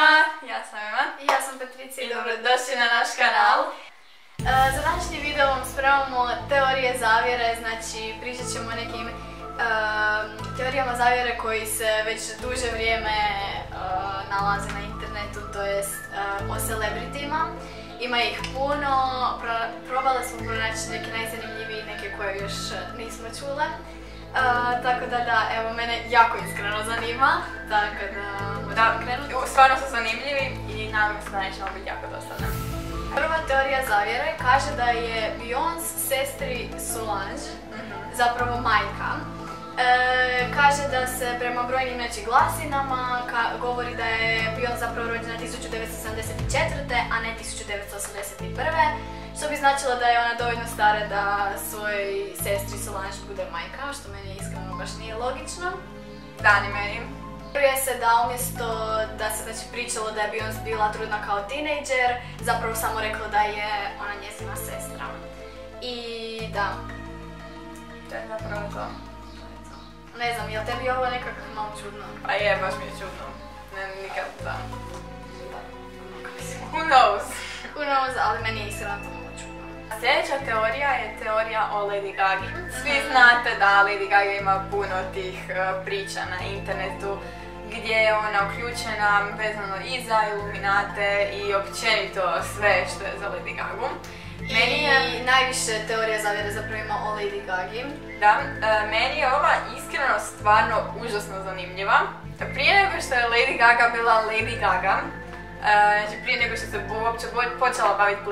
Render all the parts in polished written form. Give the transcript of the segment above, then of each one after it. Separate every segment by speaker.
Speaker 1: svima, ja sam Ema.
Speaker 2: I ja sam Patricija
Speaker 1: I dobrodošli na naš kanal.
Speaker 2: Za današnji video vam spremamo teorije zavjere, znači pričat ćemo o nekim teorijama zavjere koji se već duže vrijeme nalaze na internetu, to jest o celebritima. Ima ih puno, probale smo pronaći neke najzanimljivije, neke koje još nismo čule. Tako da, evo, mene jako iskreno zanima, tako da možemo krenuti.
Speaker 1: Stvarno su zanimljivi i nadam se da nećemo biti jako dosadne.
Speaker 2: Prva teorija zavjere kaže da je Beyoncé sestri Solange zapravo majka. Kaže da se prema brojnim glasinama govori da je Beyoncé zapravo rođena 1974. a ne 1981. Što bi značilo da je ona dovoljno stara da svojoj sestri Solange bude majka, što meni iskreno baš nije logično.
Speaker 1: Da, ni meni.
Speaker 2: Prije se da umjesto da se pričalo da je Beyoncé bila trudna kao tinejdžer, zapravo samo reklo da je ona njezina sestra. I da.
Speaker 1: To je zapravo to.
Speaker 2: Ne znam, jel tebi ovo nekako malo čudno?
Speaker 1: Pa je, baš mi je čudno. Ne, nikad da. Who knows?
Speaker 2: Who knows, ali meni je iskreno to malo čudno.
Speaker 1: Sljedeća teorija je teorija o Lady Gagi. Svi znate da Lady Gaga ima puno tih priča na internetu gdje je ona uključena vezano i za Illuminate i općenito sve što je za Lady Gagu.
Speaker 2: I najviše teorija zavjere zapravo ima o Lady Gagi.
Speaker 1: Da, meni je ova iskreno stvarno užasno zanimljiva. Prije nego što je Lady Gaga bila Lady Gaga, znači prije nego što se uopće počela baviti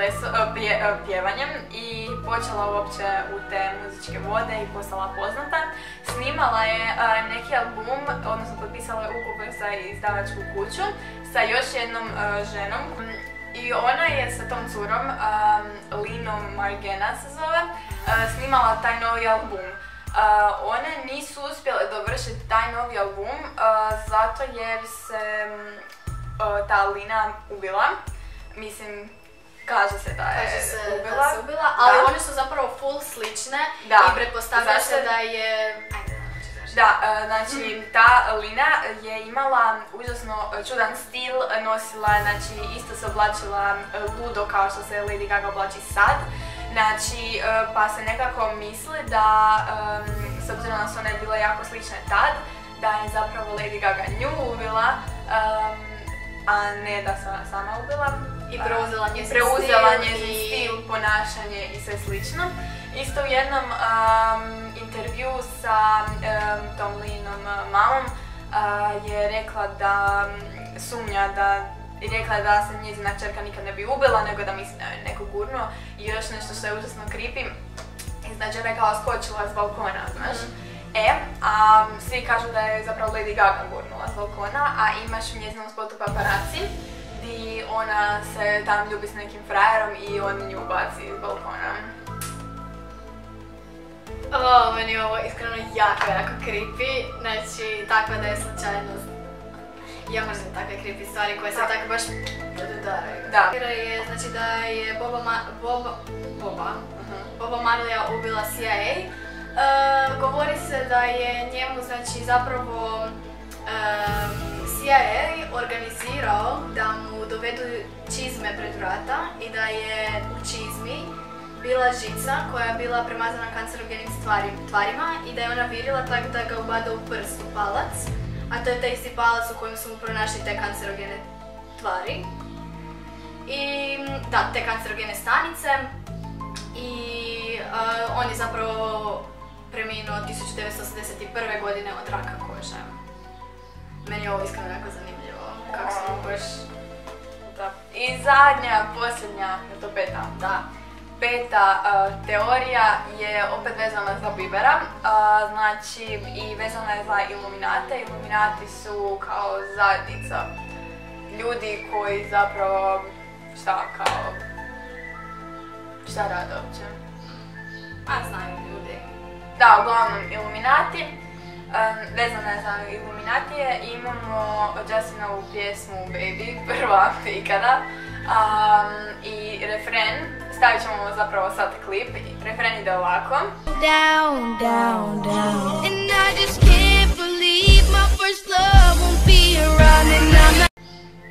Speaker 1: pjevanjem i počela uopće u te muzičke vode i postala poznata, snimala je neki album, odnosno potpisala je ugovor za izdavačku kuću sa još jednom ženom. I ona je sa tom curom, Linom Margena se zove, snimala taj novi album. One nisu uspjele dovršiti taj novi album zato jer se ta Lina ubila. Mislim, kaže se da je ubila.
Speaker 2: Ali one su zapravo full slične i pretpostavlja se da je...
Speaker 1: Da, znači ta Lina je imala užasno čudan stil, nosila, znači isto se oblačila ludo kao što se Lady Gaga oblači sad. Znači, pa se nekako misli da, s obzirom da su one bile jako slične tad, da je zapravo Lady Gaga nju ubila, a ne da se ona sama ubila.
Speaker 2: I preuzela
Speaker 1: njezin stil, ponašanje i sve slično. Isto u jednom intervju sa tom Linom mamom je rekla da sumnja i rekla je da se njezina čerka nikad ne bi ubila, nego da misli da je neko gurnuo. I još nešto što je užasno creepy, znači ona je kao skočila s balkona, znaš. A svi kažu da je zapravo Lady Gaga gurnula s balkona, a imaš u njezinom spotu Paparazzi, gdje ona se tam ljubi s nekim frajerom i on nju baci s balkona.
Speaker 2: Meni je ovo iskreno jako creepy, znači takva da je slučajnost. Ja mrzim takve creepy stvari koje se tako baš podudaraju.
Speaker 1: Da.
Speaker 2: Znači da je Boba Marleya ubila CIA. Govori se da je njemu znači zapravo CIA organizirao da mu dovedu čizme pred vrata i da je u čizmi bila žica koja je bila premazana kancerogenim tvarima i da je ona virila tako da ga ubada u prst, u palac, a to je taj isti palac u kojem su mu pronašli te kancerogene tvari. I da, te kancerogene stanice i on je zapravo preminuo 1981. godine od raka kože. Meni je ovo iskreno jako zanimljivo, kako se mu baš...
Speaker 1: I zadnja, posljednja, je to peta?
Speaker 2: Da.
Speaker 1: Peta teorija je opet vezana za Biebera, znači i vezana je za Illuminate. Illuminati su kao zajednica ljudi koji zapravo, šta rade uopće?
Speaker 2: Pa znaju ljudi.
Speaker 1: Da, uglavnom Illuminati. Vezana je za Illuminatije, imamo Justinovu pjesmu Baby, prva ikada, i refren. Stavit ćemo zapravo sad klip, refren ide ovako.
Speaker 3: Down, down, down. And I just can't believe my first love won't be around and I'm not...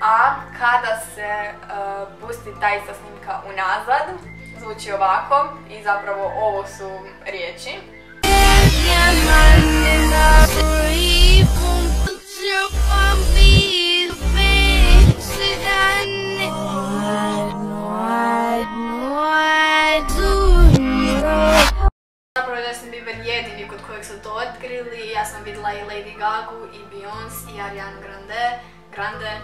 Speaker 1: A kada se pusti ta ista snimka unazad. Zvuči ovako i zapravo ovo su riječi.
Speaker 2: Zapravo Justin Bieber jedini kod kojeg su to otkrili. Ja sam vidjela i Lady Gagu, i Beyoncé, i Ariana Grande.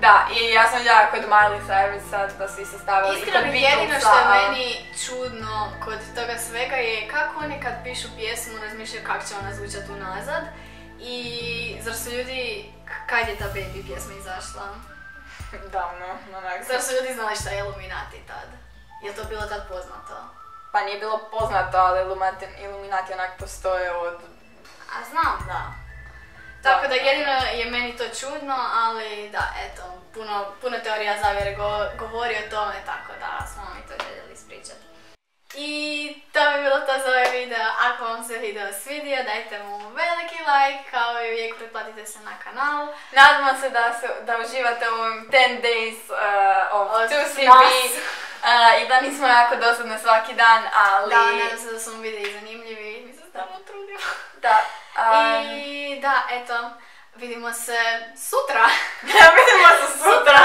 Speaker 1: Da, i ja sam vidjela kod Miley Cyrus da su ih se stavili kod
Speaker 2: Iskreno,
Speaker 1: Beatlesa.
Speaker 2: jedino što je meni čudno kod toga svega je kako oni kad pišu pjesmu razmišljaju kako će ona zvučati unazad. I zar su ljudi, kad je ta Baby pjesma izašla?
Speaker 1: Davno, onak.
Speaker 2: Zar su ljudi znali šta je Illuminati tad? Je to bilo tad poznato?
Speaker 1: Pa nije bilo poznato, ali Illuminati onak postoje od...
Speaker 2: A znam, da. Tako da jedino je meni to čudno, ali da, eto, puno teorija zavjere govori o tome, tako da smo mi to željeli ispričati. I to bi bilo to za ovaj video. Ako vam se video svidio, dajte mu veliki like, kao i uvijek pretplatite se na kanal.
Speaker 1: Nadamo se da uživate u ovim 10 days of 2CB i da nismo jako dosadne svaki dan, ali...
Speaker 2: Da, nadam se da su vam videi zanimljivi, mi se stavno trudimo.
Speaker 1: Da.
Speaker 2: I da, eto, vidimo se sutra.
Speaker 1: Vidimo se sutra.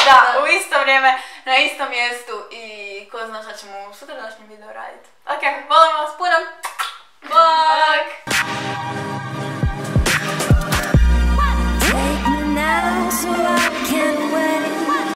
Speaker 1: Da, u isto vrijeme, na istom mjestu i ko zna šta ćemo u sutrašnjem videu raditi. Ok, volim vas puno. Bok!